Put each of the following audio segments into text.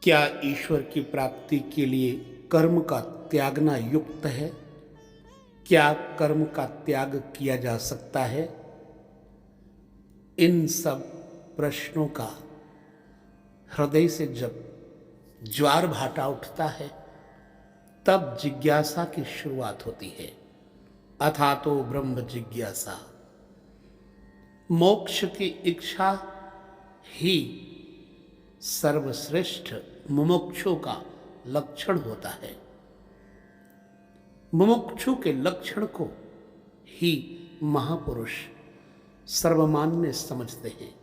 क्या ईश्वर की प्राप्ति के लिए कर्म का त्यागना युक्त है? क्या कर्म का त्याग किया जा सकता है? इन सब प्रश्नों का हृदय से जब ज्वार भाटा उठता है तब जिज्ञासा की शुरुआत होती है। अथा तो ब्रह्म जिज्ञासा। मोक्ष की इच्छा ही सर्वश्रेष्ठ मुमुक्षु का लक्षण होता है। मुमुक्षु के लक्षण को ही महापुरुष सर्वमान्य समझते हैं।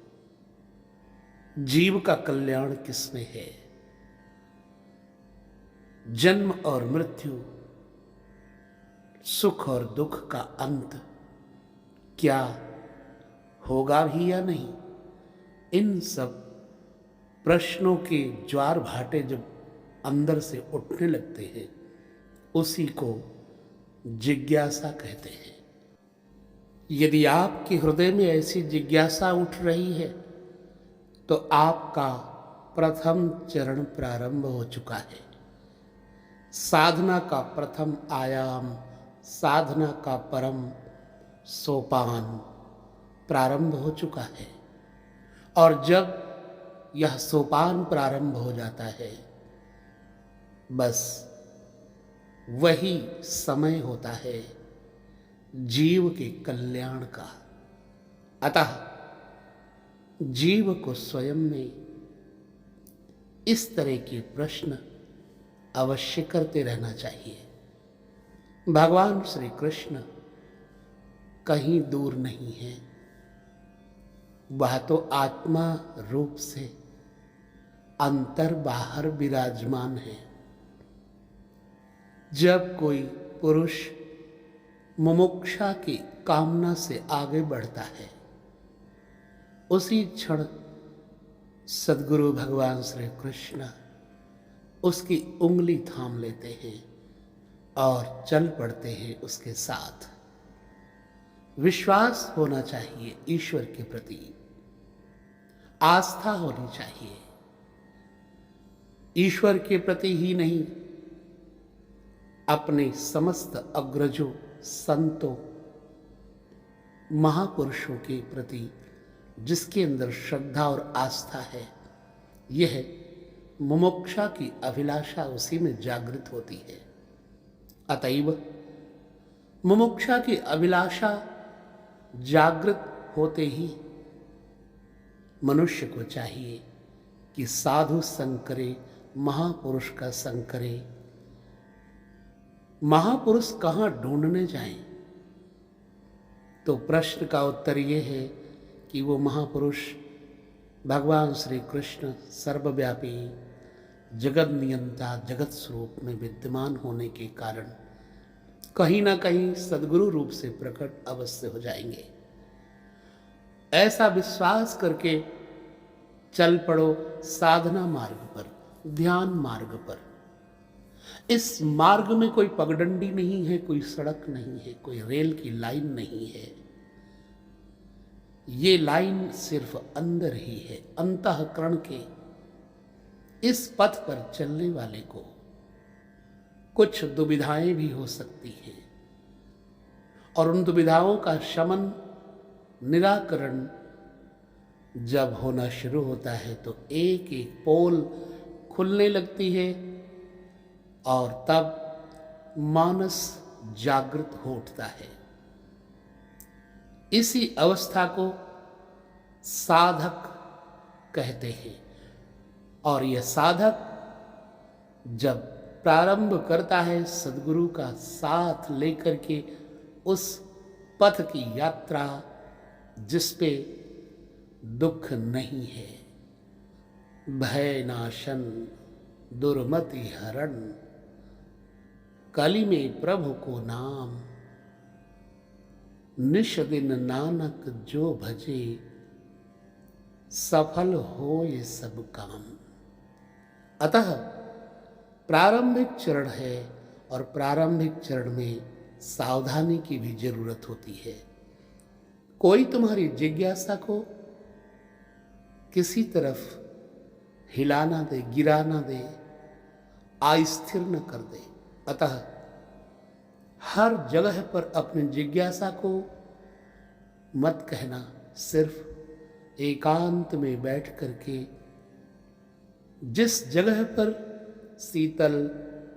जीव का कल्याण किसमें है? जन्म और मृत्यु, सुख और दुख का अंत क्या होगा भी या नहीं, इन सब प्रश्नों के ज्वार भाटे जब अंदर से उठने लगते हैं उसी को जिज्ञासा कहते हैं। यदि आपके हृदय में ऐसी जिज्ञासा उठ रही है तो आपका प्रथम चरण प्रारंभ हो चुका है। साधना का प्रथम आयाम, साधना का परम सोपान प्रारंभ हो चुका है। और जब यह सोपान प्रारंभ हो जाता है बस वही समय होता है जीव के कल्याण का। अतः जीव को स्वयं में इस तरह के प्रश्न अवश्य करते रहना चाहिए। भगवान श्री कृष्ण कहीं दूर नहीं है, वह तो आत्मा रूप से अंतर बाहर विराजमान है। जब कोई पुरुष मुमुक्षा की कामना से आगे बढ़ता है उसी क्षण सद्गुरु भगवान श्री कृष्ण उसकी उंगली थाम लेते हैं और चल पड़ते हैं उसके साथ। विश्वास होना चाहिए ईश्वर के प्रति, आस्था होनी चाहिए। ईश्वर के प्रति ही नहीं, अपने समस्त अग्रजों, संतों, महापुरुषों के प्रति जिसके अंदर श्रद्धा और आस्था है, यह मुमुक्षा की अभिलाषा उसी में जागृत होती है। अतएव मुमुक्षा की अभिलाषा जागृत होते ही मनुष्य को चाहिए कि साधु संग करे, महापुरुष का संग करे। महापुरुष कहाँ ढूंढने जाएं? तो प्रश्न का उत्तर यह है कि वो महापुरुष भगवान श्री कृष्ण सर्वव्यापी जगत नियंता जगत स्वरूप में विद्यमान होने के कारण कहीं ना कहीं सद्गुरु रूप से प्रकट अवश्य हो जाएंगे। ऐसा विश्वास करके चल पड़ो साधना मार्ग पर, ध्यान मार्ग पर। इस मार्ग में कोई पगडंडी नहीं है, कोई सड़क नहीं है, कोई रेल की लाइन नहीं है। ये लाइन सिर्फ अंदर ही है। अंतःकरण के इस पथ पर चलने वाले को कुछ दुविधाएं भी हो सकती हैं और उन दुविधाओं का शमन, निराकरण जब होना शुरू होता है तो एक एक पोल खुलने लगती है और तब मानस जागृत हो उठता है। इसी अवस्था को साधक कहते हैं। और यह साधक जब प्रारंभ करता है सद्गुरु का साथ लेकर के उस पथ की यात्रा जिस पे दुख नहीं है, भय नाशन, दुर्मति हरण, कली में प्रभु को नाम, निश दिन नानक जो भजे, सफल हो ये सब काम। अतः प्रारंभिक चरण है और प्रारंभिक चरण में सावधानी की भी जरूरत होती है। कोई तुम्हारी जिज्ञासा को किसी तरफ हिला ना दे, गिरा ना दे, अस्थिर न कर दे। अतः हर जगह पर अपनी जिज्ञासा को मत कहना, सिर्फ एकांत में बैठ करके जिस जगह पर शीतल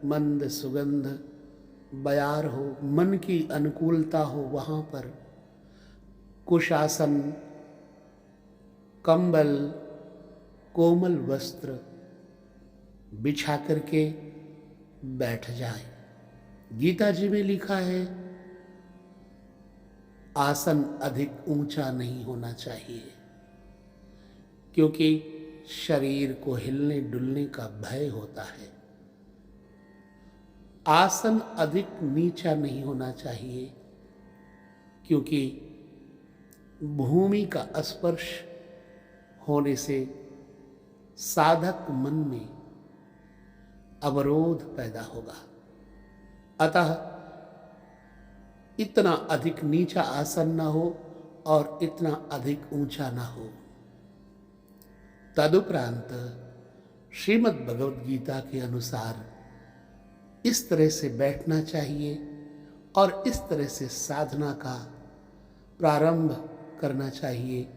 मंद सुगंध बयार हो, मन की अनुकूलता हो, वहाँ पर कुशासन, कंबल, कोमल वस्त्र बिछा करके बैठ जाए। गीता जी में लिखा है, आसन अधिक ऊंचा नहीं होना चाहिए, क्योंकि शरीर को हिलने डुलने का भय होता है। आसन अधिक नीचा नहीं होना चाहिए, क्योंकि भूमि का स्पर्श होने से साधक मन में अवरोध पैदा होगा। अतः इतना अधिक नीचा आसन ना हो और इतना अधिक ऊंचा ना हो। तदुपरांत श्रीमद् भगवद गीता के अनुसार इस तरह से बैठना चाहिए और इस तरह से साधना का प्रारंभ करना चाहिए।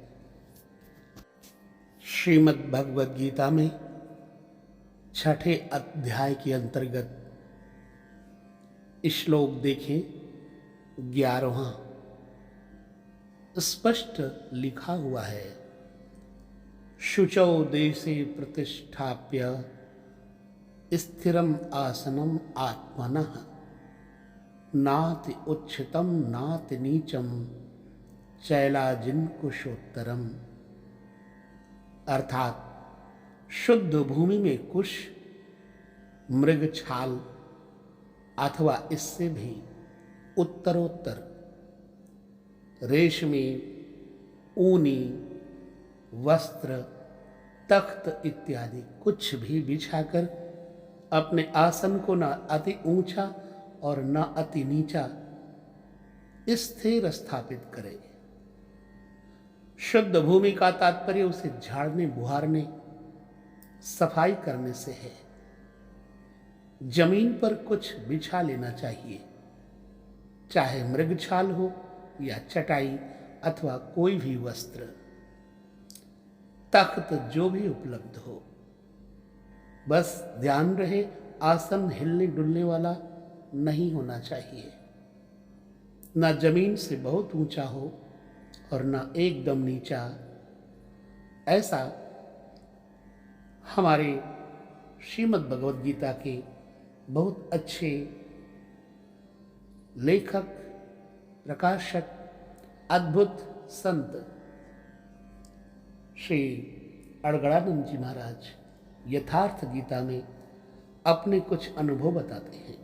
श्रीमद् भगवद गीता में 6ठे अध्याय के अंतर्गत श्लोक देखें, 11वां स्पष्ट लिखा हुआ है, शुचौ देशे प्रतिष्ठाप्य स्थिरम आसनम आत्मनः नाति उच्चतम नाति नीचम चैलाजिन कुशोत्तरम। अर्थात शुद्ध भूमि में कुश, मृग छाल अथवा इससे भी उत्तरोत्तर रेशमी, ऊनी वस्त्र, तख्त इत्यादि कुछ भी बिछाकर अपने आसन को न अति ऊंचा और न अति नीचा स्थिर स्थापित करे। शुद्ध भूमि का तात्पर्य उसे झाड़ने, बुहारने, सफाई करने से है। जमीन पर कुछ बिछा लेना चाहिए, चाहे मृगछाल हो या चटाई अथवा कोई भी वस्त्र, तख्त जो भी उपलब्ध हो। बस ध्यान रहे, आसन हिलने डुलने वाला नहीं होना चाहिए। ना जमीन से बहुत ऊंचा हो और ना एकदम नीचा। ऐसा हमारे श्रीमद् भगवद गीता के बहुत अच्छे लेखक, प्रकाशक, अद्भुत संत श्री अड़गड़ानंद जी महाराज यथार्थ गीता में अपने कुछ अनुभव बताते हैं।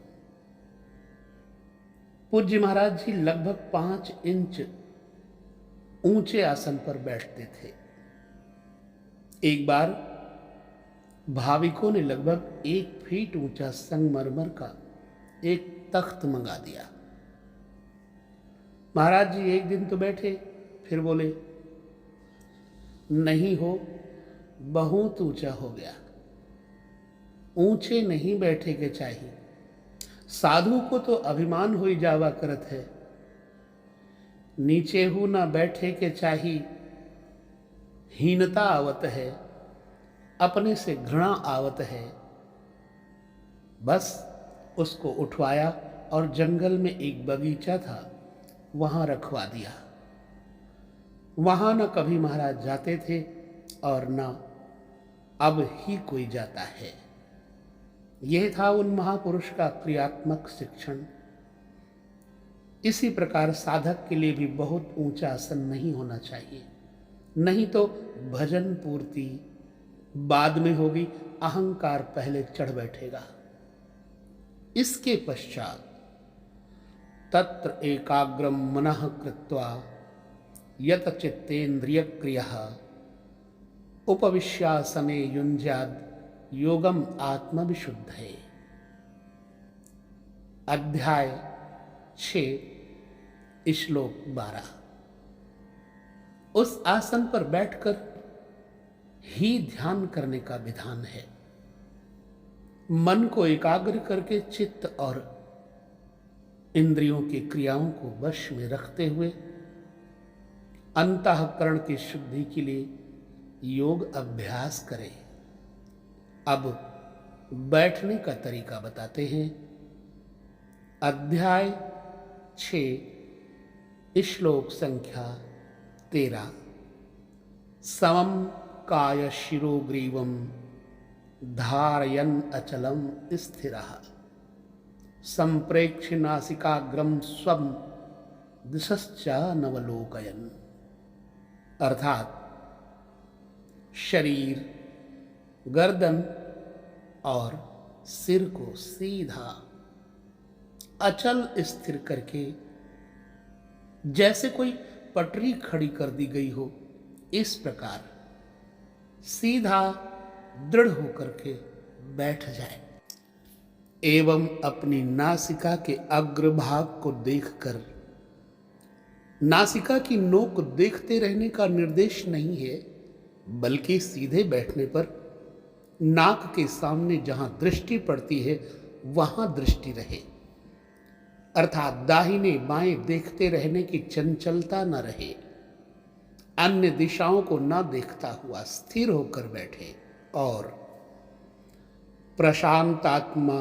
पूज्य महाराज जी लगभग 5 इंच ऊंचे आसन पर बैठते थे। एक बार भाविकों ने लगभग 1 फीट ऊंचा संगमरमर का एक तख्त मंगा दिया। महाराज जी एक दिन तो बैठे, फिर बोले, नहीं हो, बहुत ऊंचा हो गया, ऊंचे नहीं बैठे के चाहिए। साधु को तो अभिमान हो जावा करत है, नीचे हूं ना बैठे के चाहिए, हीनता आवत है, अपने से घृणा आवत है। बस उसको उठवाया और जंगल में एक बगीचा था, वहां रखवा दिया। वहां न कभी महाराज जाते थे और न अब ही कोई जाता है। यह था उन महापुरुष का क्रियात्मक शिक्षण। इसी प्रकार साधक के लिए भी बहुत ऊंचा आसन नहीं होना चाहिए, नहीं तो भजन पूर्ति बाद में होगी, अहंकार पहले चढ़ बैठेगा। इसके पश्चात तत्र एकाग्रम मनः कृत्वा यत चित्तेन्द्रिय क्रियः उपविश्यासने युञ्ज्याद् योगम आत्मविशुद्धये। अध्याय 6 श्लोक 12। उस आसन पर बैठकर ही ध्यान करने का विधान है। मन को एकाग्र करके चित्त और इंद्रियों की क्रियाओं को वश में रखते हुए अंतःकरण की शुद्धि के लिए योग अभ्यास करें। अब बैठने का तरीका बताते हैं। अध्याय 6 श्लोक संख्या 13। समम काय शिरोग्रीवम धारयन् अचलम स्थिरः संप्रेक्ष्य नासिकाग्रम स्वम दिशश्च नवलोकयन्। अर्थात शरीर, गर्दन और सिर को सीधा अचल स्थिर करके जैसे कोई पटरी खड़ी कर दी गई हो, इस प्रकार सीधा दृढ़ होकर के बैठ जाए एवं अपनी नासिका के अग्रभाग को देखकर, नासिका की नोक देखते रहने का निर्देश नहीं है, बल्कि सीधे बैठने पर नाक के सामने जहां दृष्टि पड़ती है वहां दृष्टि रहे, अर्थात दाहिने बाएं देखते रहने की चंचलता न रहे। अन्य दिशाओं को न देखता हुआ स्थिर होकर बैठे और प्रशांतात्मा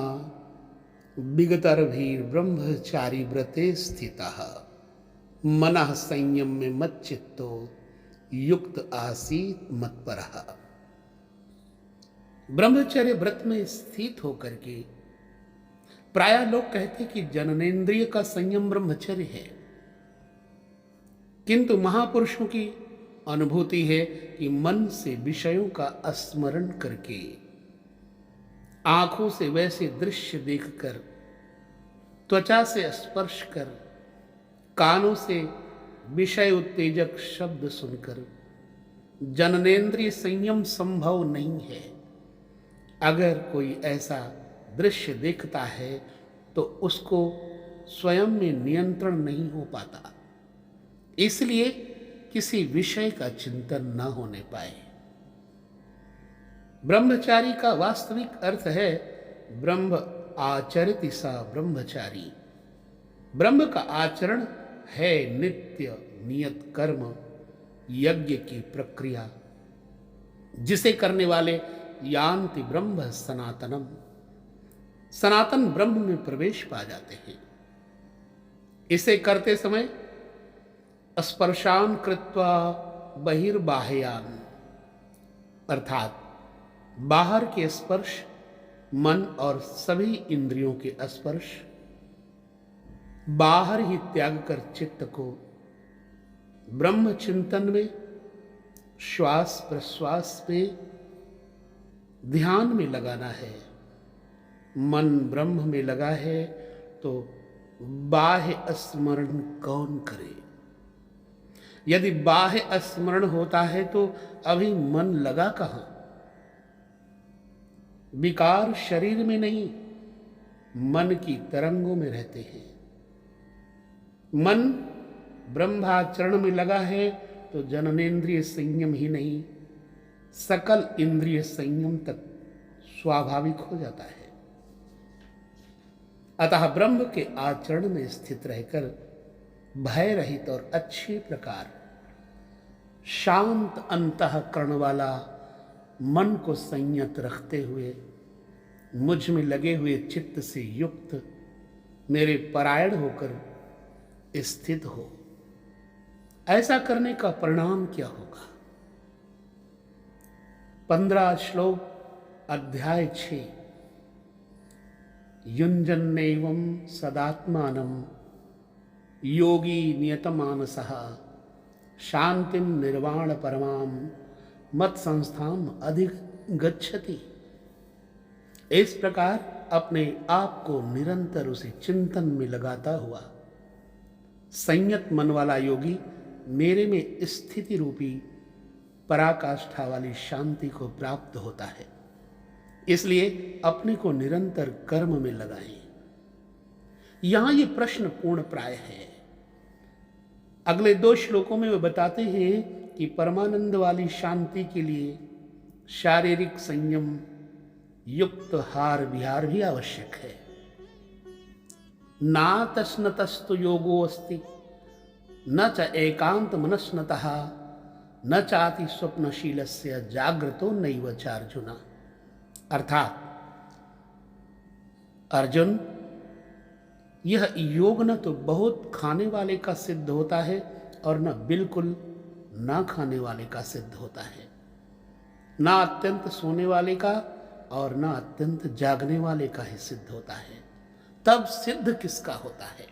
विगतर्भीर ब्रह्मचारी व्रते स्थितः मनः संयम में मच्चित्तो युक्त आसीत मत्परः। ब्रह्मचर्य व्रत में स्थित होकर के प्राय लोग कहते कि जननेन्द्रिय का संयम ब्रह्मचर्य है, किंतु महापुरुषों की अनुभूति है कि मन से विषयों का स्मरण करके, आंखों से वैसे दृश्य देखकर, त्वचा से स्पर्श कर, कानों से विषय उत्तेजक शब्द सुनकर जननेन्द्रिय संयम संभव नहीं है। अगर कोई ऐसा दृश्य देखता है तो उसको स्वयं में नियंत्रण नहीं हो पाता, इसलिए किसी विषय का चिंतन न होने पाए। ब्रह्मचारी का वास्तविक अर्थ है ब्रह्म आचरति सा ब्रह्मचारी। ब्रह्म का आचरण है नित्य नियत कर्म, यज्ञ की प्रक्रिया, जिसे करने वाले यान्ति ब्रह्म सनातनम, सनातन ब्रह्म में प्रवेश पा जाते हैं। इसे करते समय स्पर्शान कृत्वा बहिर्बाह्यान, अर्थात बाहर के स्पर्श, मन और सभी इंद्रियों के स्पर्श बाहर ही त्याग कर चित्त को ब्रह्म चिंतन में, श्वास प्रश्वास में, ध्यान में लगाना है। मन ब्रह्म में लगा है तो बाह्य स्मरण कौन करे? यदि बाह्य स्मरण होता है तो अभी मन लगा कहां? विकार शरीर में नहीं, मन की तरंगों में रहते हैं। मन ब्रह्माचरण में लगा है तो जननेन्द्रिय संयम ही नहीं, सकल इंद्रिय संयम तक स्वाभाविक हो जाता है। अतः ब्रह्म के आचरण में स्थित रहकर भय रहित और अच्छे प्रकार शांत अंतःकरण वाला मन को संयत रखते हुए मुझ में लगे हुए चित्त से युक्त मेरे परायण होकर स्थित हो। ऐसा करने का परिणाम क्या होगा? 15 श्लोक अध्याय 6। युञ्जन्नैवं सदात्मानं योगी नियतमानसः शांतिं निर्वाण परमां मत संस्थाम अधिगच्छति। इस प्रकार अपने आप को निरंतर उसी चिंतन में लगाता हुआ संयत मन वाला योगी मेरे में स्थिति रूपी पराकाष्ठा वाली शांति को प्राप्त होता है। इसलिए अपने को निरंतर कर्म में लगाएं। यहां ये प्रश्न पूर्ण प्राय है। अगले 2 श्लोकों में वे बताते हैं कि परमानंद वाली शांति के लिए शारीरिक संयम युक्त हार विहार भी आवश्यक है। ना तस्नतस्तु योगो अस्ति न च एकांत मनस्नतः न चाति स्वप्नशीलस्य जागृतो नैव च अर्जुन। अर्थात अर्जुन, यह योग न तो बहुत खाने वाले का सिद्ध होता है और न बिल्कुल ना खाने वाले का सिद्ध होता है, ना अत्यंत सोने वाले का और ना अत्यंत जागने वाले का ही सिद्ध होता है। तब सिद्ध किसका होता है?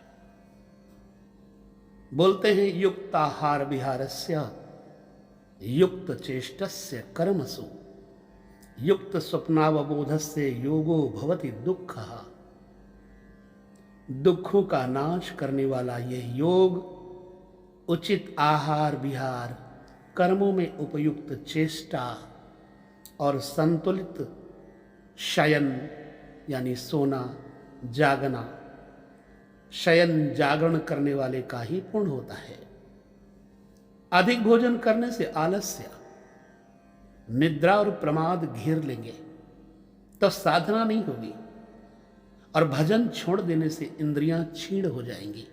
बोलते हैं युक्ताहार विहारस्य युक्त चेष्टस्य कर्मसु युक्त स्वप्नावबोधस्य योगो भवति दुःखः। दुखों का नाश करने वाला यह योग उचित आहार विहार, कर्मों में उपयुक्त चेष्टा और संतुलित शयन यानी सोना जागना, शयन जागरण करने वाले का ही पूर्ण होता है। अधिक भोजन करने से आलस्य, निद्रा और प्रमाद घेर लेंगे तो साधना नहीं होगी, और भजन छोड़ देने से इंद्रियां क्षीण हो जाएंगी,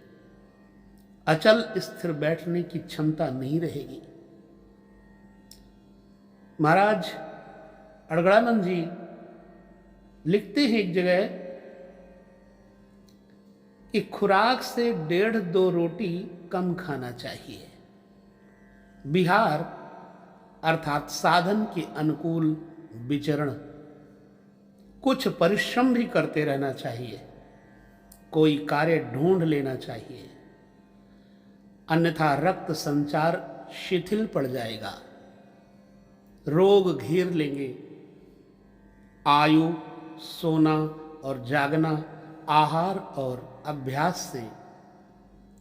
अचल स्थिर बैठने की क्षमता नहीं रहेगी। महाराज अड़गड़ानंद जी लिखते हैं एक जगह कि खुराक से 1.5-2 रोटी कम खाना चाहिए। विहार अर्थात साधन के अनुकूल विचरण, कुछ परिश्रम भी करते रहना चाहिए, कोई कार्य ढूंढ लेना चाहिए, अन्यथा रक्त संचार शिथिल पड़ जाएगा, रोग घेर लेंगे। आयु, सोना और जागना आहार और अभ्यास से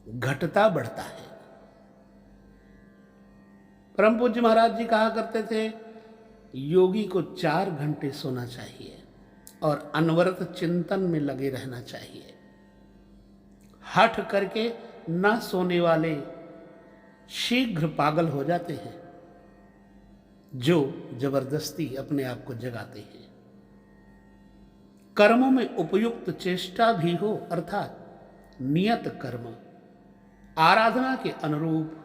घटता बढ़ता है। परम पूज्य महाराज जी कहा करते थे, योगी को 4 घंटे सोना चाहिए और अनवरत चिंतन में लगे रहना चाहिए। हठ करके न सोने वाले शीघ्र पागल हो जाते हैं, जो जबरदस्ती अपने आप को जगाते हैं। कर्मों में उपयुक्त चेष्टा भी हो, अर्थात नियत कर्म, आराधना के अनुरूप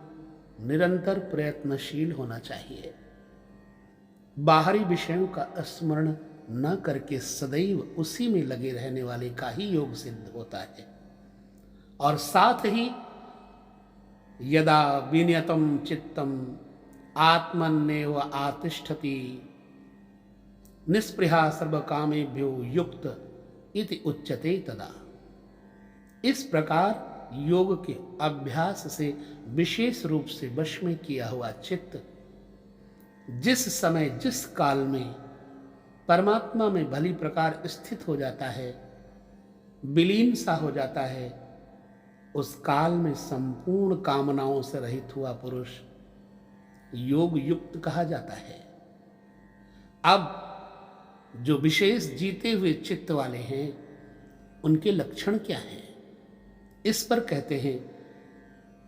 निरंतर प्रयत्नशील होना चाहिए। बाहरी विषयों का स्मरण न करके सदैव उसी में लगे रहने वाले का ही योग सिद्ध होता है। और साथ ही यदा विनियतम चित्तम आत्मन्नेव आतिष्ठति निस्पृहा सर्वकामेभ्यो युक्त इति उच्यते तदा। इस प्रकार योग के अभ्यास से विशेष रूप से वश में किया हुआ चित्त जिस समय जिस काल में परमात्मा में भली प्रकार स्थित हो जाता है, विलीन सा हो जाता है, उस काल में संपूर्ण कामनाओं से रहित हुआ पुरुष योग युक्त कहा जाता है। अब जो विशेष जीते हुए चित्त वाले हैं, उनके लक्षण क्या हैं? इस पर कहते हैं,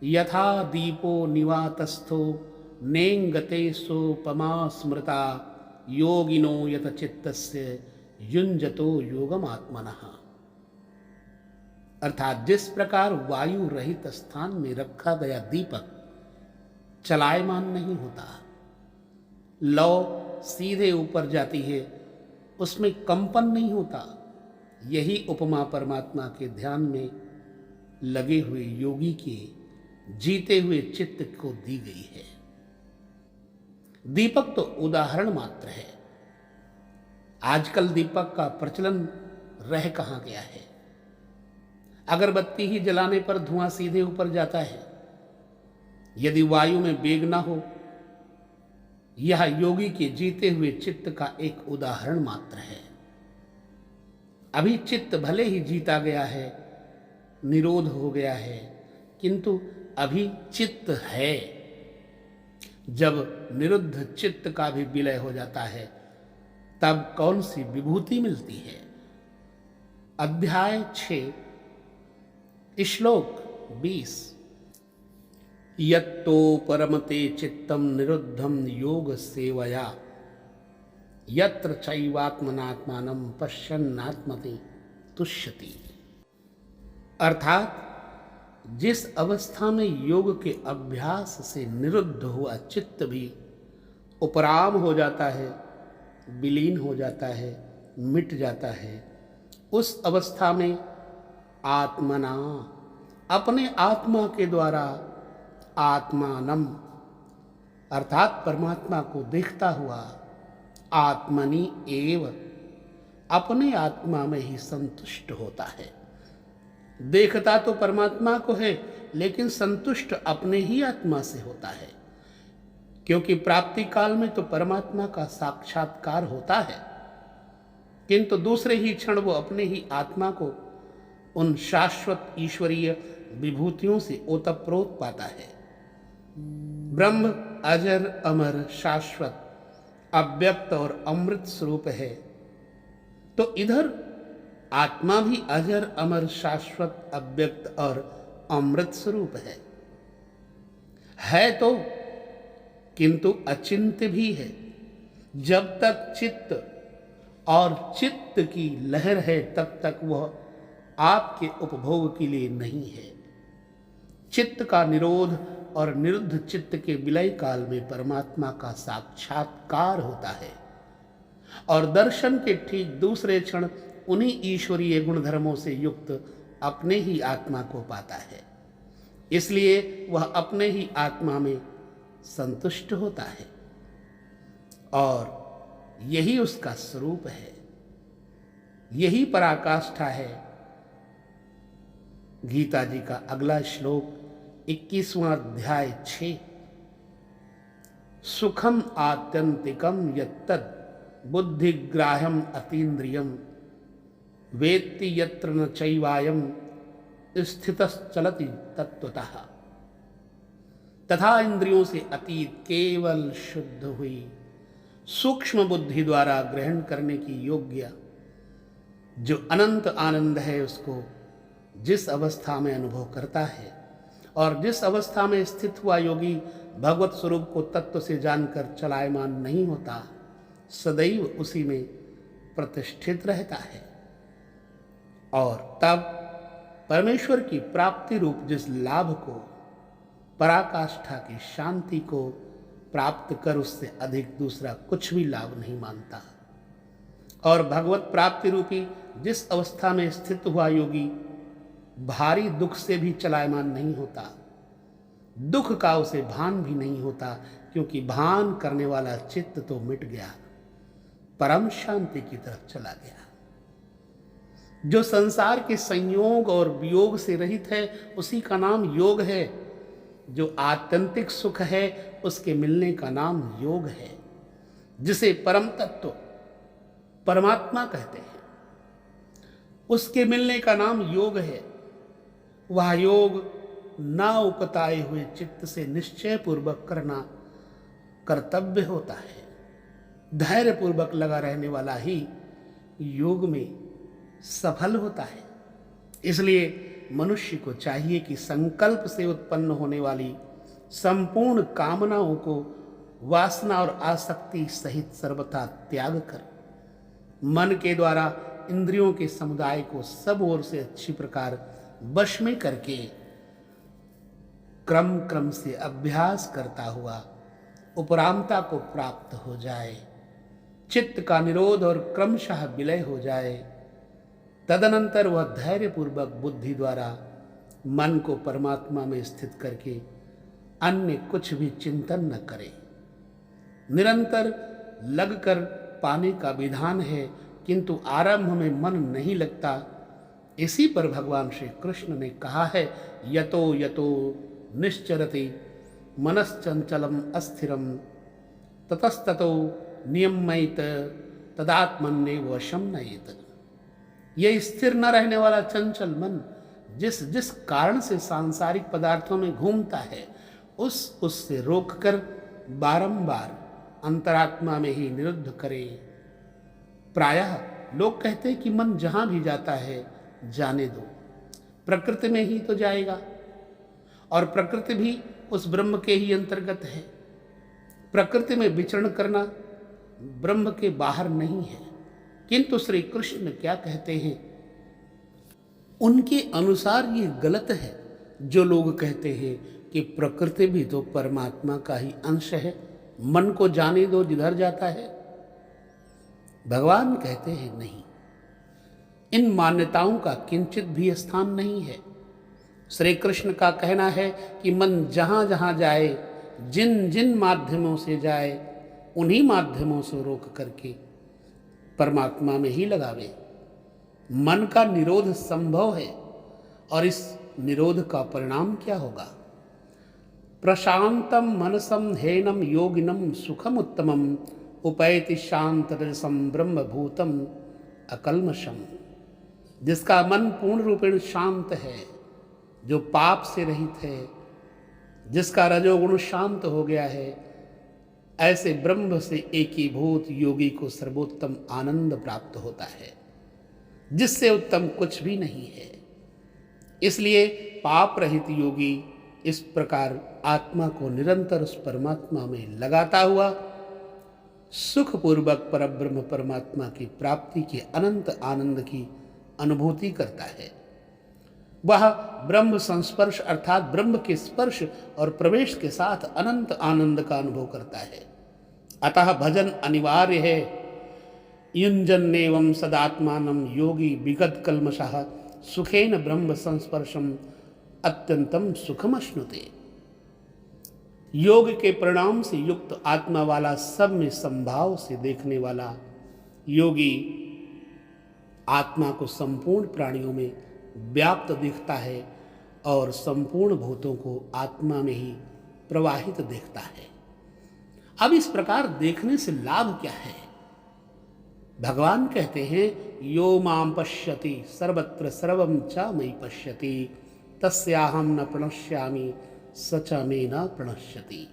यथा दीपो निवातस्थो नेंगते सोपमा स्मृता योगिनो यत चित्तस्य युंजतो योगम आत्मनः। अर्थात जिस प्रकार वायु रहित स्थान में रखा गया दीपक चलायमान नहीं होता, लौ सीधे ऊपर जाती है, उसमें कंपन नहीं होता, यही उपमा परमात्मा के ध्यान में लगे हुए योगी के जीते हुए चित्त को दी गई है। दीपक तो उदाहरण मात्र है। आजकल दीपक का प्रचलन रह कहाँ गया है? अगरबत्ती ही जलाने पर धुआं सीधे ऊपर जाता है। यदि वायु में वेग न हो, यह योगी के जीते हुए चित्त का एक उदाहरण मात्र है। अभी चित्त भले ही जीता गया है, निरोध हो गया है, किंतु अभी चित्त है। जब निरुद्ध चित्त का भी विलय हो जाता है, तब कौन सी विभूति मिलती है? अध्याय 6 श्लोक 20। यत्तो परमते चित्तम निरुद्धम योग सेवया यत्र चैवात्मनात्मानं पश्यन्नात्मनि तुष्यति। अर्थात जिस अवस्था में योग के अभ्यास से निरुद्ध हुआ चित्त भी उपराम हो जाता है, विलीन हो जाता है, मिट जाता है, उस अवस्था में आत्मना, अपने आत्मा के द्वारा, आत्मानम अर्थात परमात्मा को देखता हुआ, आत्मनि एव, अपने आत्मा में ही संतुष्ट होता है। देखता तो परमात्मा को है, लेकिन संतुष्ट अपने ही आत्मा से होता है, क्योंकि प्राप्ति काल में तो परमात्मा का साक्षात्कार होता है, किंतु दूसरे ही क्षण वो अपने ही आत्मा को उन शाश्वत ईश्वरीय विभूतियों से ओतप्रोत पाता है। ब्रह्म अजर अमर शाश्वत अव्यक्त और अमृत स्वरूप है, तो इधर आत्मा भी अजर अमर शाश्वत अव्यक्त और अमृत स्वरूप है तो, किंतु अचिंत्य भी है। जब तक चित्त और चित्त की लहर है तब तक वह आपके उपभोग के लिए नहीं है। चित्त का निरोध और निरुद्ध चित्त के विलय काल में परमात्मा का साक्षात्कार होता है और दर्शन के ठीक दूसरे क्षण उन्हीं ईश्वरीय गुणधर्मों से युक्त अपने ही आत्मा को पाता है। इसलिए वह अपने ही आत्मा में संतुष्ट होता है और यही उसका स्वरूप है, यही पराकाष्ठा है। गीता जी का अगला श्लोक 21वां अध्याय 6, सुखम आत्यंतिकम यत्तद् बुद्धिग्राह्यम अतीन्द्रियम वेत्ति यत्र न चैवायम स्थितश्चलति तत्वतः। तथा इंद्रियों से अतीत केवल शुद्ध हुई सूक्ष्म बुद्धि द्वारा ग्रहण करने की योग्य जो अनंत आनंद है, उसको जिस अवस्था में अनुभव करता है और जिस अवस्था में स्थित हुआ योगी भगवत स्वरूप को तत्व से जानकर चलायमान नहीं होता, सदैव उसी में प्रतिष्ठित रहता है और तब परमेश्वर की प्राप्ति रूप जिस लाभ को, पराकाष्ठा की शांति को प्राप्त कर उससे अधिक दूसरा कुछ भी लाभ नहीं मानता। और भगवत प्राप्ति रूपी जिस अवस्था में स्थित हुआ योगी भारी दुख से भी चलायमान नहीं होता, दुख का उसे भान भी नहीं होता, क्योंकि भान करने वाला चित्त तो मिट गया, परम शांति की तरफ चला गया। जो संसार के संयोग और वियोग से रहित है उसी का नाम योग है। जो आत्यंतिक सुख है उसके मिलने का नाम योग है, जिसे परम तत्व परमात्मा कहते हैं, उसके मिलने का नाम योग है। वह योग ना उकताए हुए चित्त से निश्चय पूर्वक करना कर्तव्य होता है। धैर्य पूर्वक लगा रहने वाला ही योग में सफल होता है। इसलिए मनुष्य को चाहिए कि संकल्प से उत्पन्न होने वाली संपूर्ण कामनाओं को वासना और आसक्ति सहित सर्वथा त्याग कर मन के द्वारा इंद्रियों के समुदाय को सब ओर से अच्छी प्रकार वश में करके क्रम क्रम से अभ्यास करता हुआ उपरामता को प्राप्त हो जाए, चित्त का निरोध और क्रमशः विलय हो जाए। तदनंतर वह धैर्यपूर्वक बुद्धि द्वारा मन को परमात्मा में स्थित करके अन्य कुछ भी चिंतन न करे। निरंतर लगकर पाने का विधान है, किंतु आरंभ में मन नहीं लगता। इसी पर भगवान श्री कृष्ण ने कहा है, यतो यतो निश्चरति मनश्चंचलम अस्थिरम ततस्ततो नियम्यत तदात्मन्येव वशं नयेत। यह स्थिर न रहने वाला चंचल मन जिस जिस कारण से सांसारिक पदार्थों में घूमता है, उससे रोककर बारंबार अंतरात्मा में ही निरुद्ध करे। प्रायः लोग कहते हैं कि मन जहां भी जाता है जाने दो, प्रकृति में ही तो जाएगा, और प्रकृति भी उस ब्रह्म के ही अंतर्गत है। प्रकृति में विचरण करना ब्रह्म के बाहर नहीं है। किंतु श्री कृष्ण क्या कहते हैं, उनके अनुसार ये गलत है जो लोग कहते हैं कि प्रकृति भी तो परमात्मा का ही अंश है, मन को जाने दो जिधर जाता है। भगवान कहते हैं नहीं, इन मान्यताओं का किंचित भी स्थान नहीं है। श्री कृष्ण का कहना है कि मन जहाँ जहाँ जाए, जिन जिन माध्यमों से जाए, उन्हीं माध्यमों से रोक करके परमात्मा में ही लगावे। मन का निरोध संभव है, और इस निरोध का परिणाम क्या होगा? प्रशांतम मनसम हेनम योगिनम सुखम उत्तमम उपैति शांत रसम ब्रह्मभूतम अकल्मषम। जिसका मन पूर्ण रूपेण शांत है, जो पाप से रहित है, जिसका रजोगुण शांत हो गया है, ऐसे ब्रह्म से एकीभूत योगी को सर्वोत्तम आनंद प्राप्त होता है, जिससे उत्तम कुछ भी नहीं है। इसलिए पाप रहित योगी इस प्रकार आत्मा को निरंतर उस परमात्मा में लगाता हुआ सुखपूर्वक परब्रह्म परमात्मा की प्राप्ति के अनंत आनंद की अनुभूति करता है। वह ब्रह्म संस्पर्श अर्थात ब्रह्म के स्पर्श और प्रवेश के साथ अनंत आनंद का अनुभव करता है। अतः भजन अनिवार्य है। युञ्जन्नेवं सदात्मानं योगी विगत कल्मषः सुखेन ब्रह्म संस्पर्शम अत्यंतम सुखमश्नुते। योग के परिणाम से युक्त आत्मा वाला, सब में संभाव से देखने वाला योगी आत्मा को संपूर्ण प्राणियों में व्याप्त दिखता है और संपूर्ण भूतों को आत्मा में ही प्रवाहित देखता है। अब इस प्रकार देखने से लाभ क्या है? भगवान कहते हैं, यो मां पश्यति सर्वत्र सर्वं च मयि पश्यति तस्याहं न प्रणश्यामि स च मे न प्रणश्यति।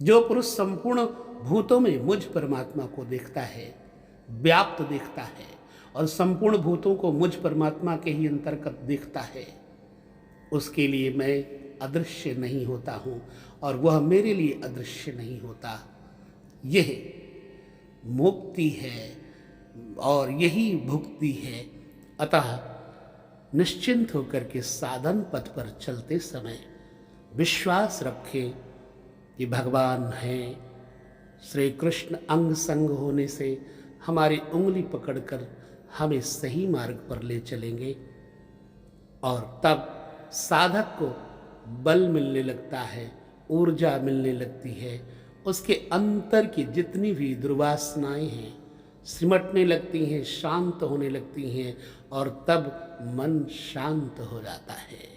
जो पुरुष संपूर्ण भूतों में मुझ परमात्मा को देखता है, व्याप्त देखता है, और संपूर्ण भूतों को मुझ परमात्मा के ही अंतर्गत देखता है, उसके लिए मैं अदृश्य नहीं होता हूँ और वह मेरे लिए अदृश्य नहीं होता। यह मुक्ति है और यही भुक्ति है। अतः निश्चिंत होकर के साधन पथ पर चलते समय विश्वास रखें कि भगवान हैं। श्री कृष्ण अंग संग होने से हमारी उंगली पकड़कर हमें सही मार्ग पर ले चलेंगे, और तब साधक को बल मिलने लगता है, ऊर्जा मिलने लगती है, उसके अंतर की जितनी भी दुर्वासनाएं हैं सिमटने लगती हैं, शांत होने लगती हैं, और तब मन शांत हो जाता है।